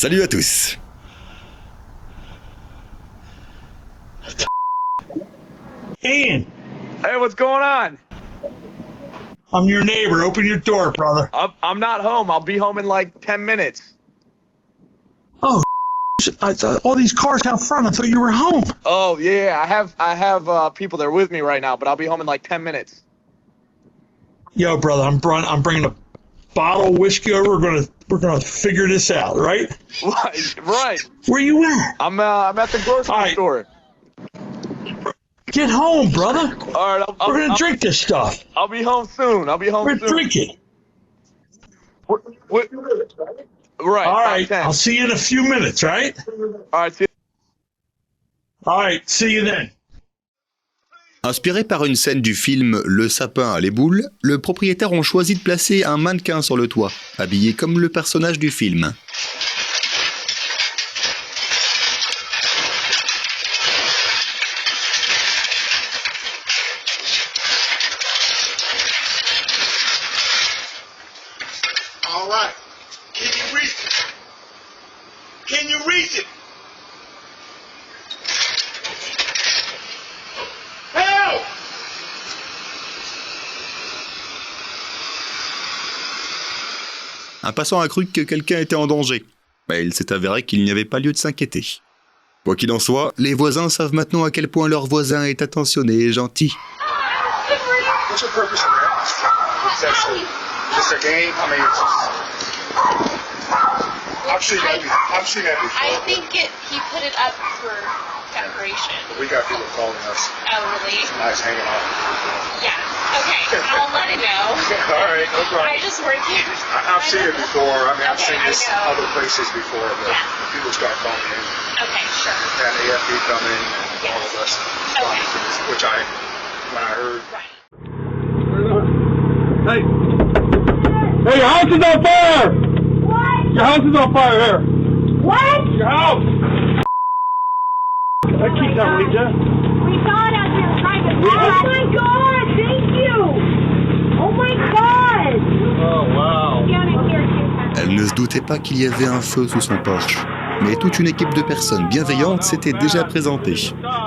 Salut à tous. Ian, Hey, what's going on? I'm your neighbor. Open your door, brother. I'm not home. I'll be home in like 10 minutes. Oh, I thought all these cars out front. I thought you were home. Oh yeah, I have people there with me right now, but I'll be home in like 10 minutes. Yo, brother, I'm bringing a bottle of whiskey over. We're gonna figure this out, right? Right. Where you at? I'm at the grocery All right. store. Get home, brother. All right, We're gonna drink this stuff. I'll be home soon. We're soon. drinking. What? Right. All right. 10. I'll see you in a few minutes, right? All right. See All right. See you then. Inspiré par une scène du film Le sapin à les boules, le propriétaire ont choisi de placer un mannequin sur le toit, habillé comme le personnage du film. All right. Can you reach it? Can you reach it? Help! Un passant a cru que quelqu'un était en danger, mais il s'est avéré qu'il n'y avait pas lieu de s'inquiéter. Quoi qu'il en soit, les voisins savent maintenant à quel point leur voisin est attentionné et gentil. What's your purpose in there? Is this a game? I mean, I've seen that before. I think he put it up for decoration. We got people calling us. Oh, really? It's nice hanging out. Yeah. Okay. I'll let it know. All right, no problem. I just work here. I've seen it before. I mean, I've Okay, seen I this know. other places before, but Yeah. people start calling in. Okay, sure. Had AFB come in and all of us. Okay. Which when I heard. Right. Hey, your house is on fire! What? Your house is on fire here! What? Your house! I keep that with you. We saw it as we were trying to Oh my god, thank you! Oh my god! Oh, wow. Down in here, too. Elle ne se doutait pas qu'il y avait un feu sous son porche. Mais toute une équipe de personnes bienveillantes s'était déjà présentée,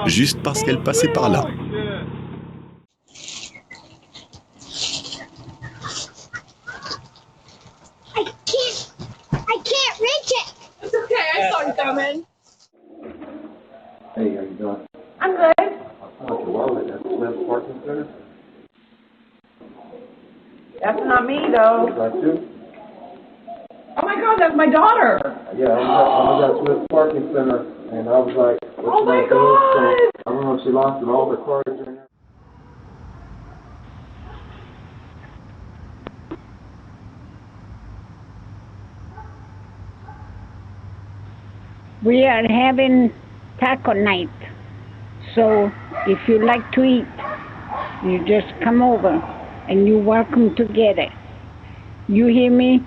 juste parce qu'elle passait par là. I can't reach it! It's okay. I saw you coming. Hey, how you doing? I'm good. I want you well at Smith Parking Center. That's not me, though. Is that you? Oh my God, that's my daughter. Yeah, I was at Smith Parking Center, and I was like, Oh my God! I don't know if she lost it, all the cards are in there. We are having taco night. So if you like to eat, you just come over and you're welcome to get it. You hear me?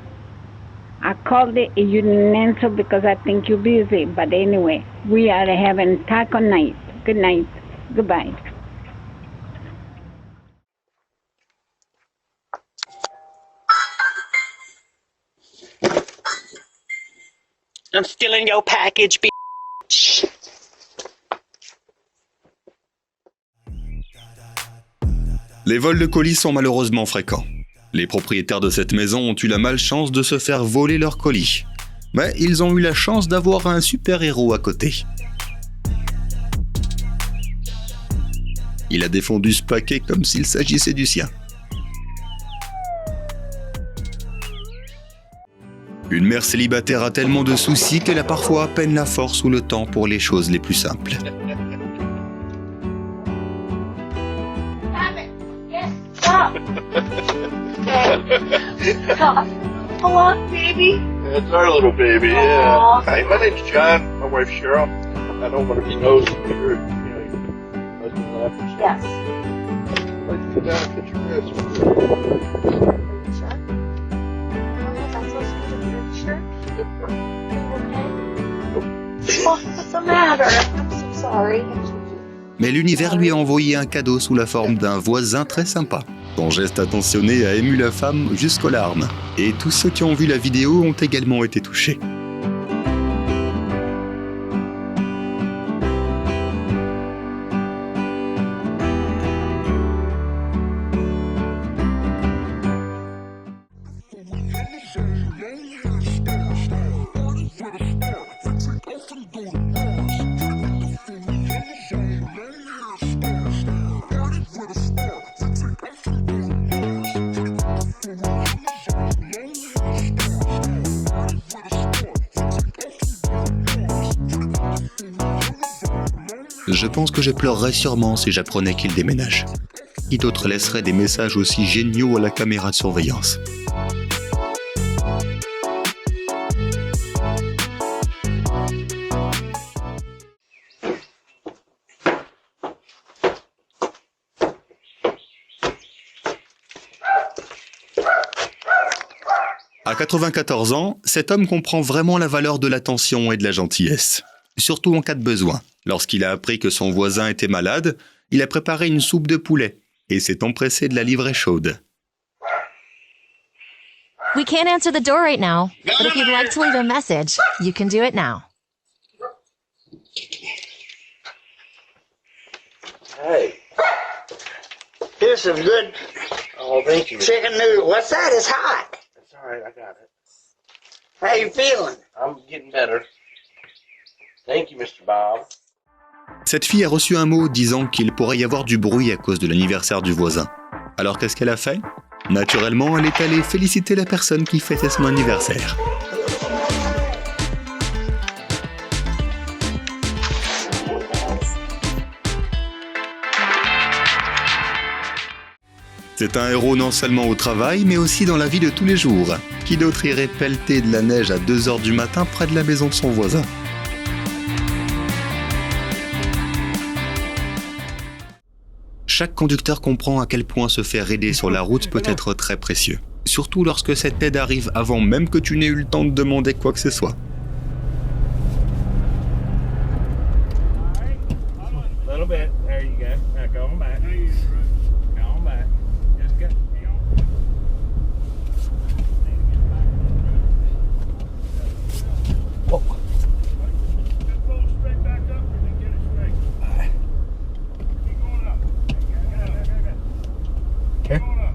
I called it and you didn't answer because I think you're busy. But anyway, we are having taco night. Good night. Goodbye. I'm stealing your package, bitch. Les vols de colis sont malheureusement fréquents. Les propriétaires de cette maison ont eu la malchance de se faire voler leurs colis. Mais ils ont eu la chance d'avoir un super-héros à côté. Il a défendu ce paquet comme s'il s'agissait du sien. Une mère célibataire a tellement de soucis qu'elle a parfois à peine la force ou le temps pour les choses les plus simples. Stop! Stop. Hello, baby. It's our little baby, Aw. yeah. Hey, my name's John. My wife Cheryl. I don't want to be nosy here. Husband left. Yes. I'd like to sit down and get your wrist. Sure. Oh, that's so sweet of you. Sure. Are you okay? What's the matter? I'm so sorry. Mais l'univers lui a envoyé un cadeau sous la forme d'un voisin très sympa. Son geste attentionné a ému la femme jusqu'aux larmes. Et tous ceux qui ont vu la vidéo ont également été touchés. Je pense que je pleurerais sûrement si j'apprenais qu'il déménage. Qui d'autre laisserait des messages aussi géniaux à la caméra de surveillance? À 94 ans, cet homme comprend vraiment la valeur de l'attention et de la gentillesse. Surtout en cas de besoin. Lorsqu'il a appris que son voisin était malade, il a préparé une soupe de poulet et s'est empressé de la livrer chaude. We can't answer the door right now, but if you'd like to leave a message, you can do it now. Hey, here's some good chicken noodle. What's that? It's hot. That's all right. I got it. How you feeling? I'm getting better. Thank you, Mr. Bob. Cette fille a reçu un mot disant qu'il pourrait y avoir du bruit à cause de l'anniversaire du voisin. Alors qu'est-ce qu'elle a fait? Naturellement, elle est allée féliciter la personne qui fêtait son anniversaire. C'est un héros non seulement au travail, mais aussi dans la vie de tous les jours. Qui d'autre irait pelleter de la neige à 2h du matin près de la maison de son voisin? Chaque conducteur comprend à quel point se faire aider sur la route peut être très précieux. Surtout lorsque cette aide arrive avant même que tu n'aies eu le temps de demander quoi que ce soit. Little bit. There you go. Now go on back. Go on back. Just go. Whoa. Straight back up and then get it straight. Keep going up. Okay. Going up.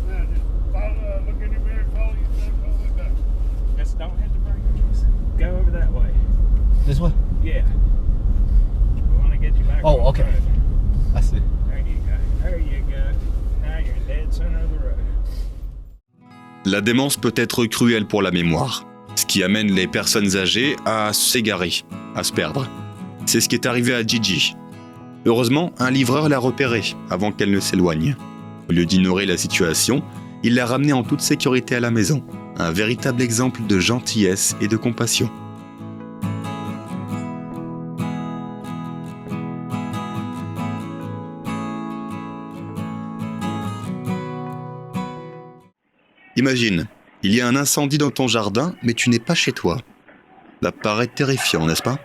Now just follow, look in your mirror, follow yourself all the way back. Just don't hit the brakes. Go over that way. This way? Yeah. We want to get you back. Oh, on okay. the road. I see. There you go. There you go. Now you're in dead center of the road. La démence peut être cruelle pour la mémoire, ce qui amène les personnes âgées à s'égarer, à se perdre. C'est ce qui est arrivé à Gigi. Heureusement, un livreur l'a repérée avant qu'elle ne s'éloigne. Au lieu d'ignorer la situation, il l'a ramenée en toute sécurité à la maison. Un véritable exemple de gentillesse et de compassion. Imagine, il y a un incendie dans ton jardin, mais tu n'es pas chez toi. Ça paraît terrifiant, n'est-ce pas?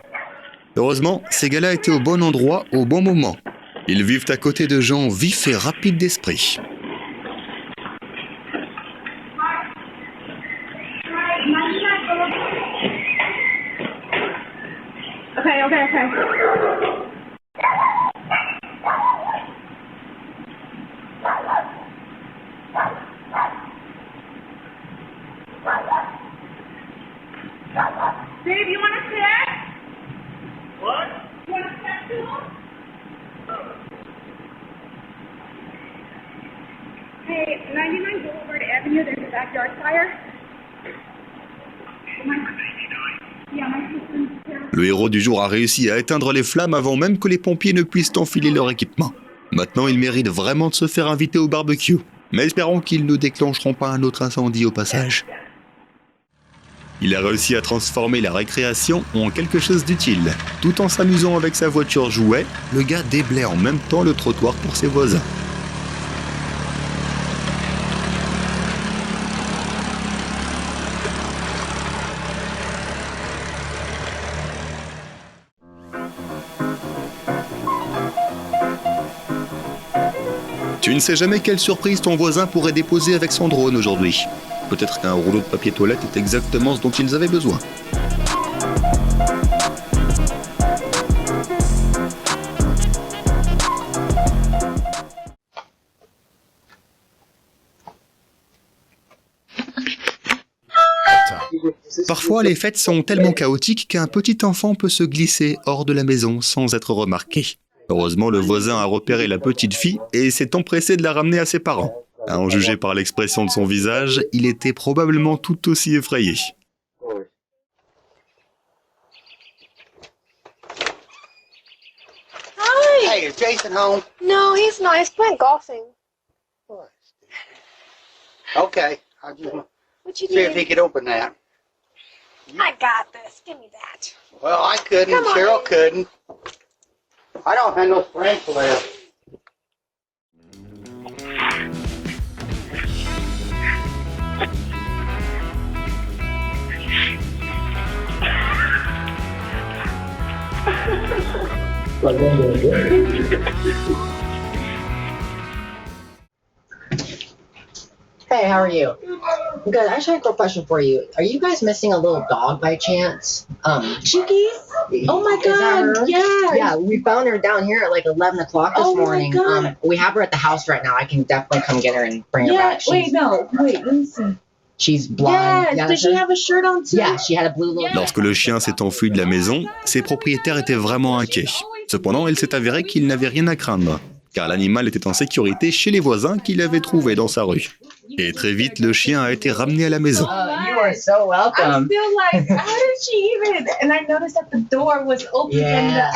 Heureusement, ces gars-là étaient au bon endroit, au bon moment. Ils vivent à côté de gens vifs et rapides d'esprit. Okay. Dave, you want to sit? What? You want to sit too? Hey, 99 Boulevard Avenue, there's a backyard fire. Le héros du jour a réussi à éteindre les flammes avant même que les pompiers ne puissent enfiler leur équipement. Maintenant, il mérite vraiment de se faire inviter au barbecue. Mais espérons qu'ils ne déclencheront pas un autre incendie au passage. Il a réussi à transformer la récréation en quelque chose d'utile. Tout en s'amusant avec sa voiture jouet, le gars déblaye en même temps le trottoir pour ses voisins. Tu ne sais jamais quelle surprise ton voisin pourrait déposer avec son drone aujourd'hui. Peut-être qu'un rouleau de papier toilette est exactement ce dont ils avaient besoin. Parfois, les fêtes sont tellement chaotiques qu'un petit enfant peut se glisser hors de la maison sans être remarqué. Heureusement, le voisin a repéré la petite fille et s'est empressé de la ramener à ses parents. À en juger par l'expression de son visage, il était probablement tout aussi effrayé. Hey, is Jason home? No, he's not. He's playing golfing. Okay, I'll just What you see if he need? could open that. I got this. Give me that. Well, I couldn't. Come on. Cheryl couldn't. I don't have no strength left. Hey, how are you? Good. I actually have a question for you. Are you guys missing a little dog by chance? Chickies? Oh my Is that God, her? yes. Yeah, we found her down here at like 11 o'clock this Oh my morning. God. We have her at the house right now. I can definitely come get her and bring her Yeah, back. wait, let me see. She's blind. Yes, Yeah, does she that's her. have a shirt on too? Yeah, she had a blue little. Lorsque le chien s'est enfui de la maison, ses propriétaires étaient vraiment inquiets. Cependant, il s'est avéré qu'il n'avait rien à craindre, car l'animal était en sécurité chez les voisins qui l'avaient trouvé dans sa rue. Et très vite, le chien a été ramené à la maison. You are so I welcome. feel like, how did she even? And I noticed that the door was open. Yeah.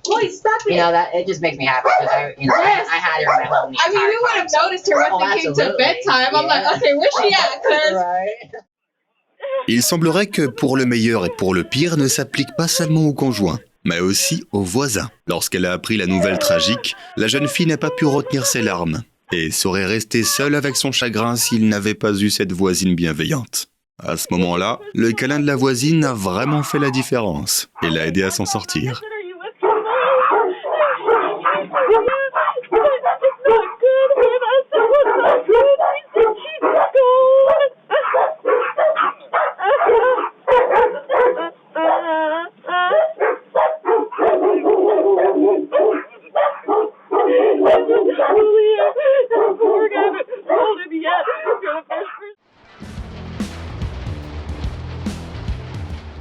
Wait, stop it. You know that it just makes me happy because Yes. I had her in my home. the I mean, entire we would time, have so- noticed her once Oh, it came to absolutely. bedtime. I'm like, Yeah. okay, where's she at? Cause Right. Il semblerait que pour le meilleur et pour le pire ne s'applique pas seulement aux conjoints, mais aussi aux voisins. Lorsqu'elle a appris la nouvelle tragique, la jeune fille n'a pas pu retenir ses larmes et serait restée seule avec son chagrin s'il n'avait pas eu cette voisine bienveillante. À ce moment-là, le câlin de la voisine a vraiment fait la différence et l'a aidé à s'en sortir.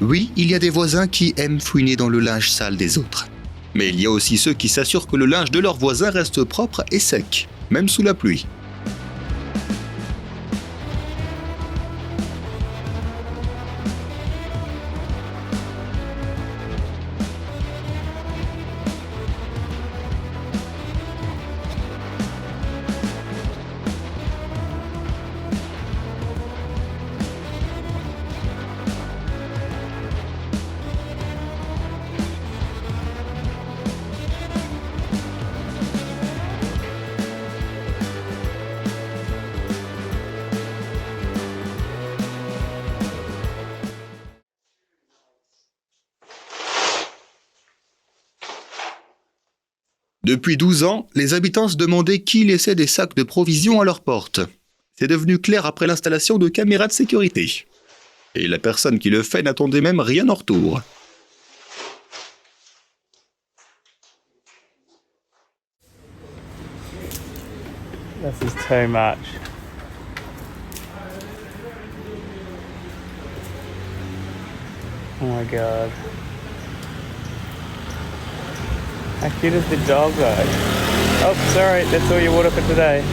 Oui, il y a des voisins qui aiment fouiner dans le linge sale des autres. Mais il y a aussi ceux qui s'assurent que le linge de leurs voisins reste propre et sec, même sous la pluie. Depuis 12 ans, les habitants se demandaient qui laissait des sacs de provisions à leur porte. C'est devenu clair après l'installation de caméras de sécurité. Et la personne qui le fait n'attendait même rien en retour. This is too much. Oh my god. How cute is the dog though? Oh, sorry, that's all your water for today.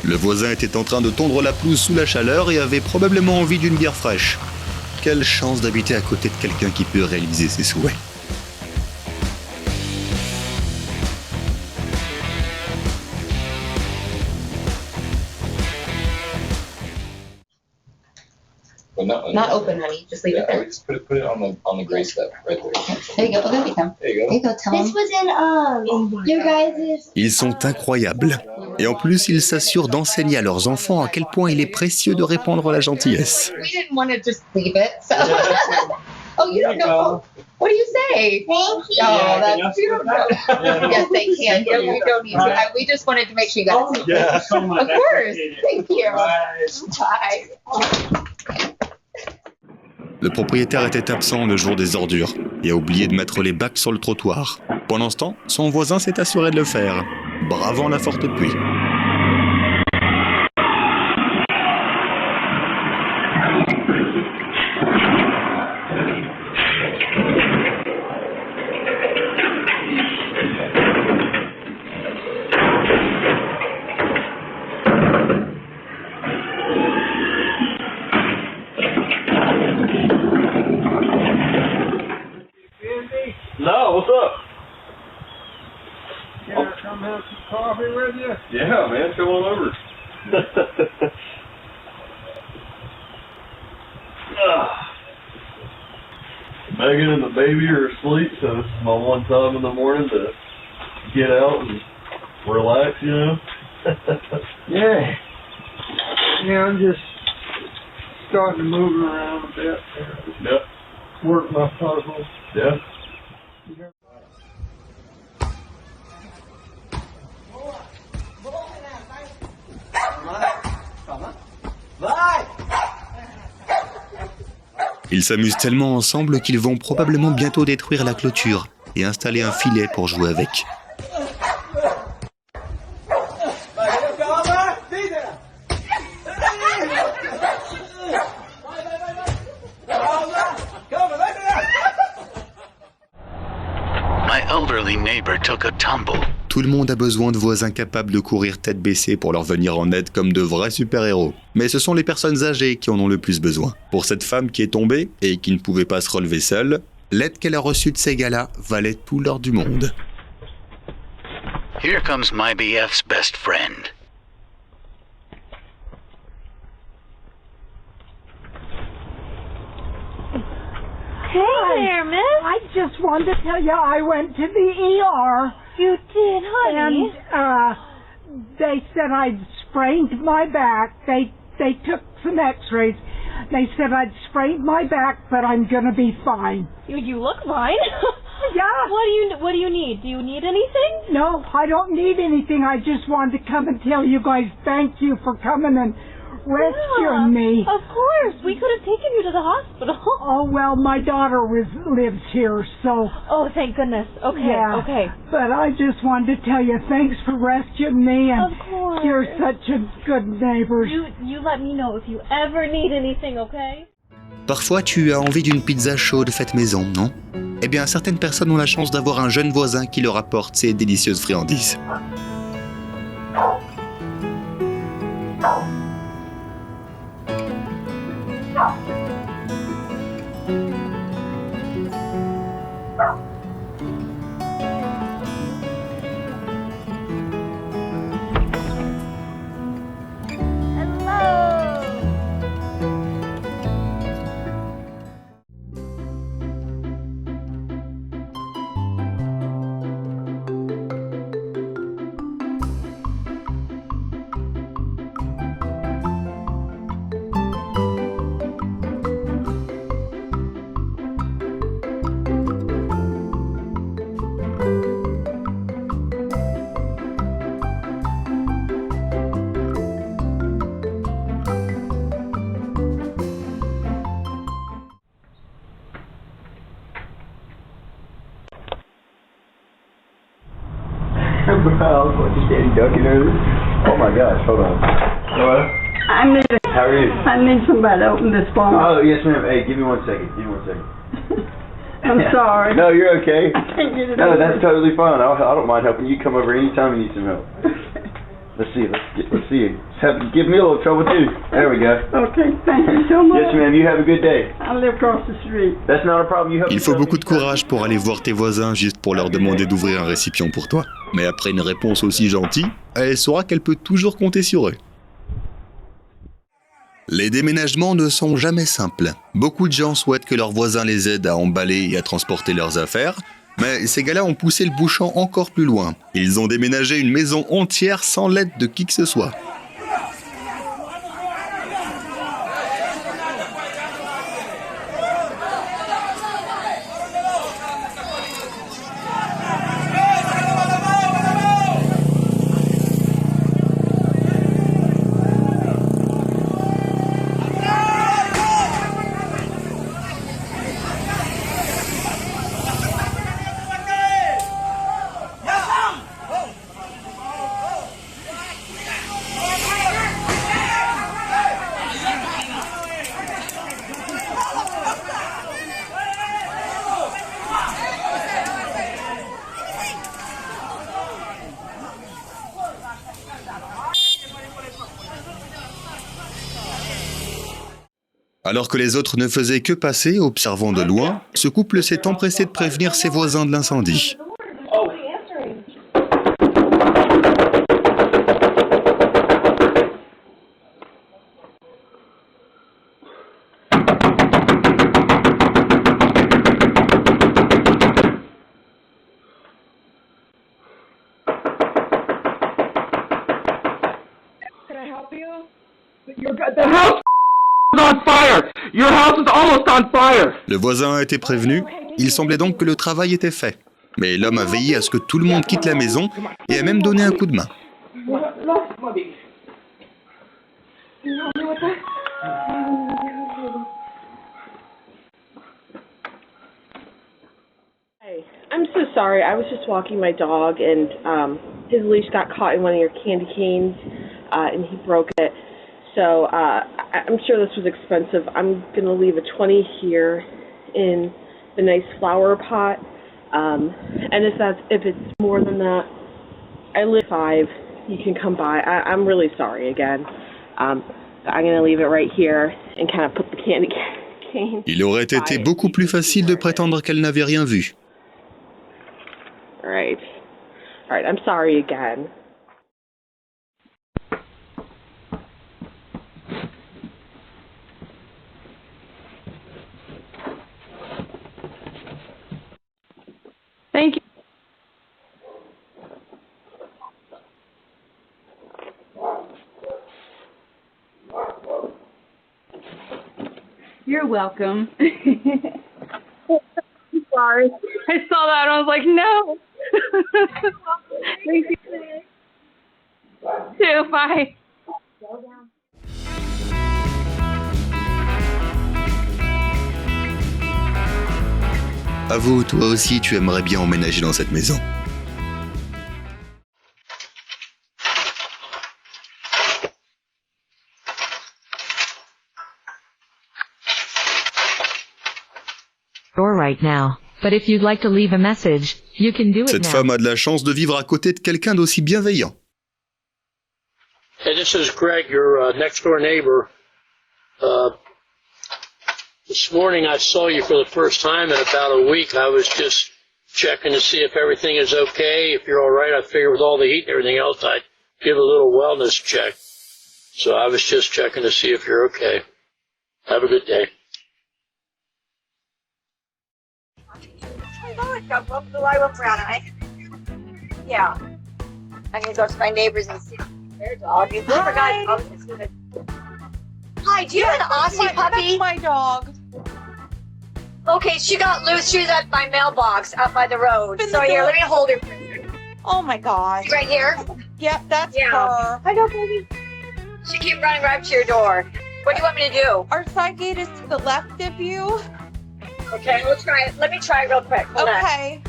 Le voisin était en train de tondre la pelouse sous la chaleur et avait probablement envie d'une bière fraîche. Quelle chance d'habiter à côté de quelqu'un qui peut réaliser ses souhaits. Well, Not open, honey. Just leave it I there. would just put it on the gray stuff right there. There you go. There you go. There you go. There you go. Tell him. was in you guys' Ils sont incroyables. Et en plus, ils s'assurent d'enseigner à leurs enfants à quel point il est précieux de répandre la gentillesse. We didn't want to just leave it. So. Oh, you don't know. What do you say? Thank you. Oh, that's beautiful. Yes, they can. Yeah, we don't need to. We just wanted to make sure you got it. Yeah, so much. Of course. Thank you. Bye. Bye. Le propriétaire était absent le jour des ordures et a oublié de mettre les bacs sur le trottoir. Pendant ce temps, son voisin s'est assuré de le faire, bravant la forte pluie. idea? Yeah, man, come on over. Megan and the baby are asleep, so this is my one time in the morning to get out and relax, you know? Yeah. Yeah, I'm just starting to move around a bit. Yep. Work my puzzles. Yeah. Ils s'amusent tellement ensemble qu'ils vont probablement bientôt détruire la clôture et installer un filet pour jouer avec. My elderly neighbor took a tumble. Tout le monde a besoin de voisins capables de courir tête baissée pour leur venir en aide comme de vrais super-héros. Mais ce sont les personnes âgées qui en ont le plus besoin. Pour cette femme qui est tombée et qui ne pouvait pas se relever seule, l'aide qu'elle a reçue de ces gars-là valait tout l'or du monde. Here comes my BF's best friend. Hey there, miss. I just wanted to tell you I went to the ER. You did, honey? And, they said I'd sprained my back. They took some x-rays. They said I'd sprained my back, but I'm gonna be fine. You look fine. Yeah. What do you need? Do you need anything? No, I don't need anything. I just wanted to come and tell you guys thank you for coming and rescuing me. Of course. We could have taken you to the hospital. Oh, well, my daughter lives here, so... Oh, thank goodness. Okay, yeah. okay. But I just wanted to tell you thanks for rescuing me, and Of course. you're such a good neighbor. You let me know if you ever need anything, okay? Parfois, tu as envie d'une pizza chaude faite maison, non? Eh bien, certaines personnes ont la chance d'avoir un jeune voisin qui leur apporte ces délicieuses friandises. Bro, what, you standing ducking earlier? Oh my gosh, hold on. What? How are you? I need somebody to open this phone. Oh, yes ma'am. Hey, give me 1 second. I'm sorry. No, you're okay. I can't get it No, open. that's totally fine. I don't mind helping you. Come over anytime you need some help. Let's see. Let's see. Give me a little trouble too. There we go. Okay, thank you so much. Yes ma'am. You have a good day. I live across the street. That's not a problem. You help Il faut yourself beaucoup de courage pour aller voir tes voisins juste pour leur demander d'ouvrir un récipient pour toi. Mais après une réponse aussi gentille, elle saura qu'elle peut toujours compter sur eux. Les déménagements ne sont jamais simples. Beaucoup de gens souhaitent que leurs voisins les aident à emballer et à transporter leurs affaires, mais ces gars-là ont poussé le bouchon encore plus loin. Ils ont déménagé une maison entière sans l'aide de qui que ce soit. Alors que les autres ne faisaient que passer, observant de loin, ce couple s'est empressé de prévenir ses voisins de l'incendie. help you? The house is on fire! Your house is almost on fire! Le voisin a été prévenu, il semblait donc que le travail était fait. Mais l'homme a veillé à ce que tout le monde quitte la maison et a même donné un coup de main. Hey, I'm so sorry. I was just walking my dog and his leash got caught in one of your candy canes and he broke it. So I'm sure this was expensive. I'm going to leave a 20 here in the nice flower pot. And if it's more than that, I live 5. You can come by. I'm really sorry again. I'm going to leave it right here and kind of put the candy cane. Il aurait été beaucoup plus facile de prétendre qu'elle n'avait rien vu. All right. I'm sorry again. Thank you. You're welcome. Sorry. I saw that and I was like, no. Thank you. Too. Bye. Avoue, toi aussi, tu aimerais bien emménager dans cette maison. Right now, but if you'd like to leave a message, you can do it Cette now. femme a de la chance de vivre à côté de quelqu'un d'aussi bienveillant. Hey, this is Greg, your next door neighbor. This morning I saw you for the first time in about a week. I was just checking to see if everything is okay. If you're all right, I figured with all the heat and everything else, I'd give a little wellness check. So I was just checking to see if you're okay. Have a good day. Yeah. I'm gonna go to my neighbors and see their dog. You've never got Hi, do you have an Aussie puppy? That's my dog. Okay, she got loose. She was at my mailbox out by the road. So here, let me hold her. Oh my god. Right here? Yep, that's her. I know, baby. She came running right up to your door. What do you want me to do? Our side gate is to the left of you. Okay, we'll try it. Let me try real quick. Hold on. Okay.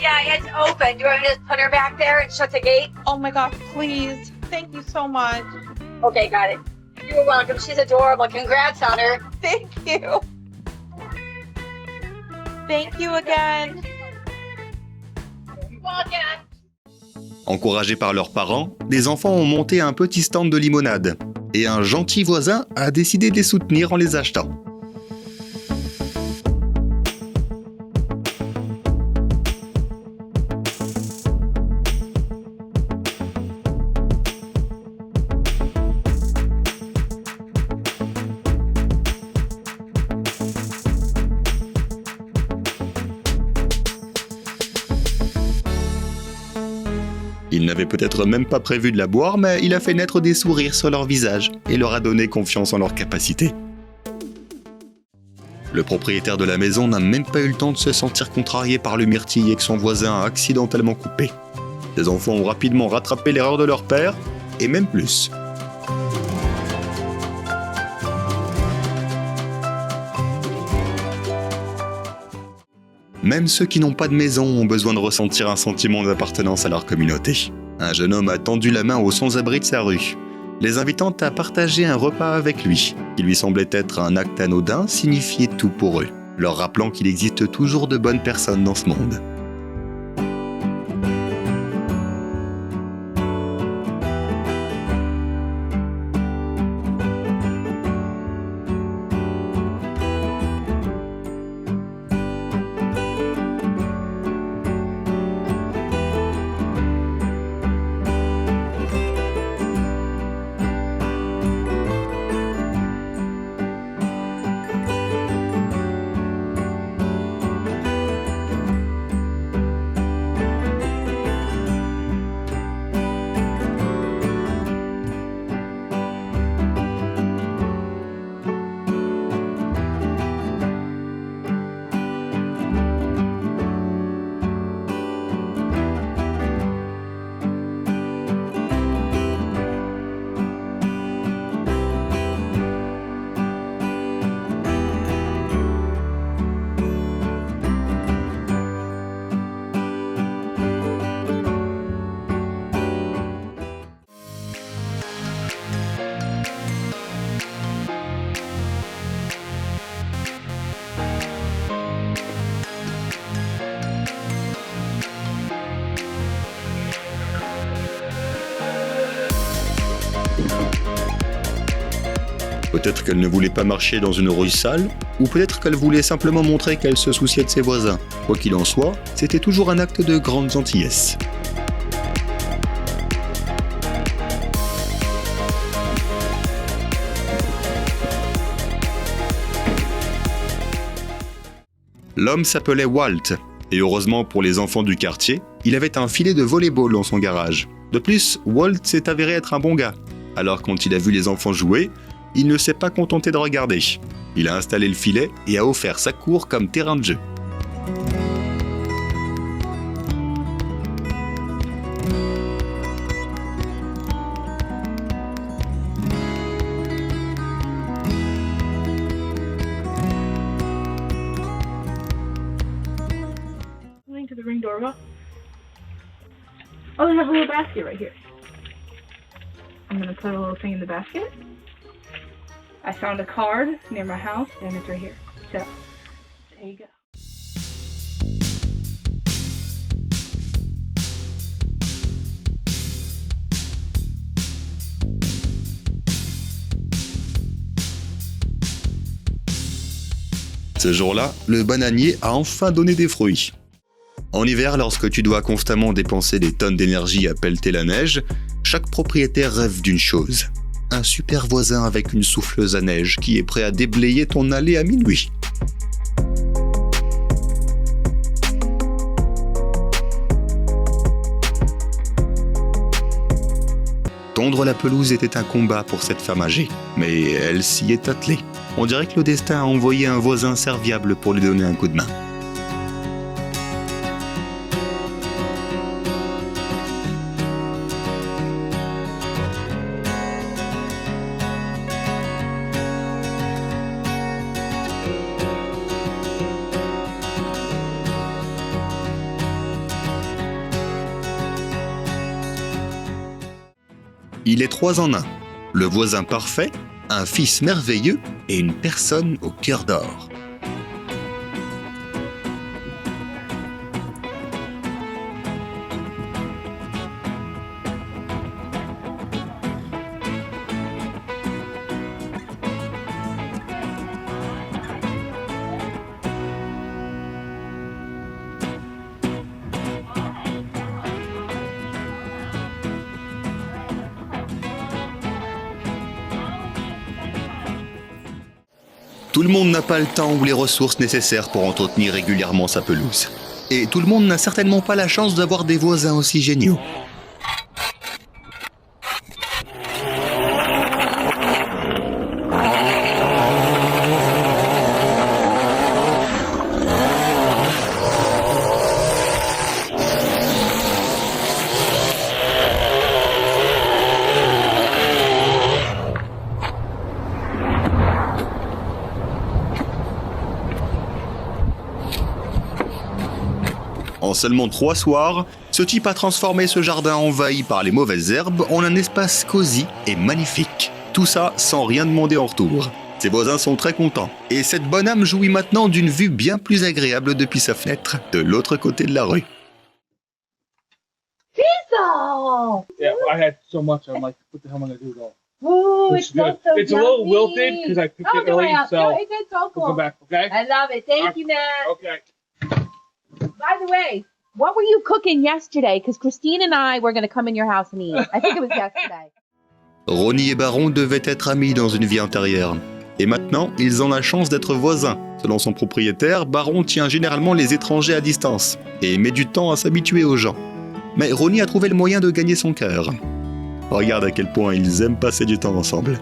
Yeah, it's open. Do you want me to just put her back there and shut the gate? Oh my gosh, please. Thank you so much. Okay, got it. You're welcome. She's adorable. Congrats on her. Thank you. Thank you again. You're welcome. Encouragés par leurs parents, des enfants ont monté un petit stand de limonade. Et un gentil voisin a décidé de les soutenir en les achetant. Il n'avait peut-être même pas prévu de la boire, mais il a fait naître des sourires sur leur visage et leur a donné confiance en leurs capacités. Le propriétaire de la maison n'a même pas eu le temps de se sentir contrarié par le myrtille que son voisin a accidentellement coupé. Les enfants ont rapidement rattrapé l'erreur de leur père, et même plus. Même ceux qui n'ont pas de maison ont besoin de ressentir un sentiment d'appartenance à leur communauté. Un jeune homme a tendu la main aux sans-abri de sa rue, les invitant à partager un repas avec lui, qui lui semblait être un acte anodin, signifiait tout pour eux, leur rappelant qu'il existe toujours de bonnes personnes dans ce monde. Peut-être qu'elle ne voulait pas marcher dans une rue sale, ou peut-être qu'elle voulait simplement montrer qu'elle se souciait de ses voisins. Quoi qu'il en soit, c'était toujours un acte de grande gentillesse. L'homme s'appelait Walt, et heureusement pour les enfants du quartier, il avait un filet de volley-ball dans son garage. De plus, Walt s'est avéré être un bon gars. Alors quand il a vu les enfants jouer, il ne s'est pas contenté de regarder. Il a installé le filet et a offert sa cour comme terrain de jeu. Going to the ring doorbell. Oh, they have a little basket right here. I'm gonna put a little thing in the basket. I found a card near my house, and it's right here. So, there you go. Ce jour-là, le bananier a enfin donné des fruits. En hiver, lorsque tu dois constamment dépenser des tonnes d'énergie à pelleter la neige, chaque propriétaire rêve d'une chose. Un super voisin avec une souffleuse à neige qui est prêt à déblayer ton allée à minuit. Tondre la pelouse était un combat pour cette femme âgée, mais elle s'y est attelée. On dirait que le destin a envoyé un voisin serviable pour lui donner un coup de main. Il est 3 en 1. Le voisin parfait, un fils merveilleux et une personne au cœur d'or. Tout le monde n'a pas le temps ou les ressources nécessaires pour entretenir régulièrement sa pelouse. Et tout le monde n'a certainement pas la chance d'avoir des voisins aussi géniaux. En seulement 3 soirs, ce type a transformé ce jardin envahi par les mauvaises herbes en un espace cosy et magnifique. Tout ça sans rien demander en retour. Ses voisins sont très contents. Et cette bonne âme jouit maintenant d'une vue bien plus agréable depuis sa fenêtre, de l'autre côté de la rue. Pizza! Yeah, I had so much. I'm like, what the hell am I gonna do with all? Ooh, Which it smells so It's a little yummy. wilted because I cooked it the way early, out. so No, it's so cool. we'll go back. Okay. I love it. Thank you, Matt. Okay. By the way, what were you cooking yesterday? Because Christine and I were going to come in your house and eat. I think it was yesterday. Ronnie et Baron devaient être amis dans une vie antérieure. Et maintenant, ils ont la chance d'être voisins. Selon son propriétaire, Baron tient généralement les étrangers à distance et met du temps à s'habituer aux gens. Mais Ronnie a trouvé le moyen de gagner son cœur. Regarde à quel point ils aiment passer du temps ensemble.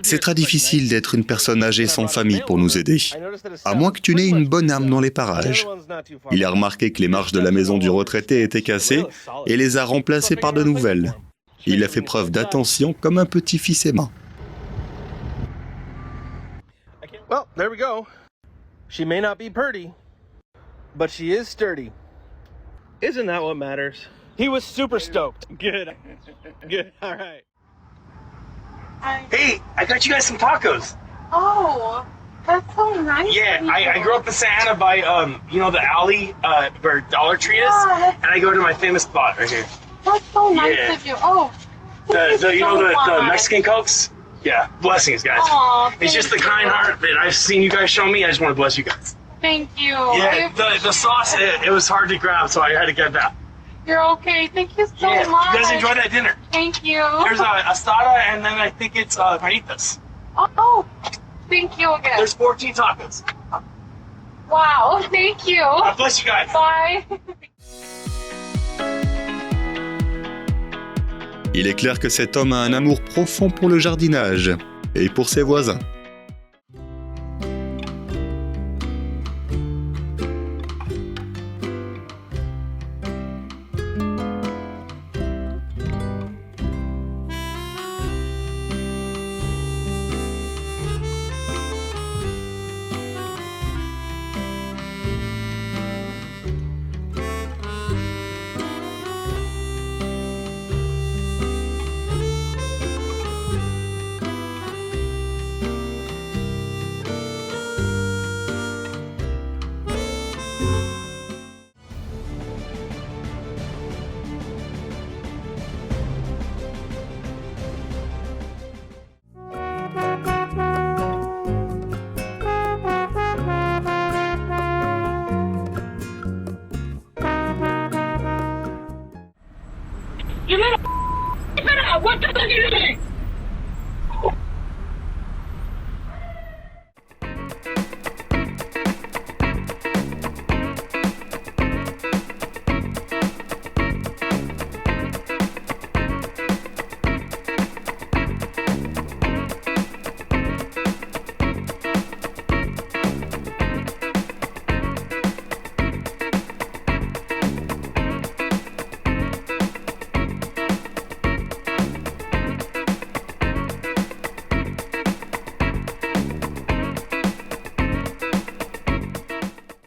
C'est très difficile d'être une personne âgée sans famille pour nous aider, à moins que tu n'aies une bonne âme dans les parages. Il a remarqué que les marches de la maison du retraité étaient cassées et les a remplacées par de nouvelles. Il a fait preuve d'attention comme un petit-fils aimant. Well, there we go. She may not be pretty, but she is sturdy. Isn't that what matters? He was super stoked. Good. Good. All right. Hey, I got you guys some tacos. Oh, that's so nice. Yeah, I grew up in Santa Ana by, you know, the alley where Dollar Tree is, and I go to my famous spot right here. That's so nice of you. Oh, the Mexican Cokes? Yeah, blessings, guys. Aw, it's just the kind heart that I've seen you guys show me. I just want to bless you guys. Thank you. Yeah, the sauce, it was hard to grab, so I had to get that. You're okay. Thank you so Yeah, much. you guys enjoy that dinner. Thank you. There's a asada, and then I think it's carnitas. Oh, thank you again. There's 14 tacos. Wow, thank you. God bless you guys. Bye. Il est clair que cet homme a un amour profond pour le jardinage et pour ses voisins. You little what the fuck are you doing?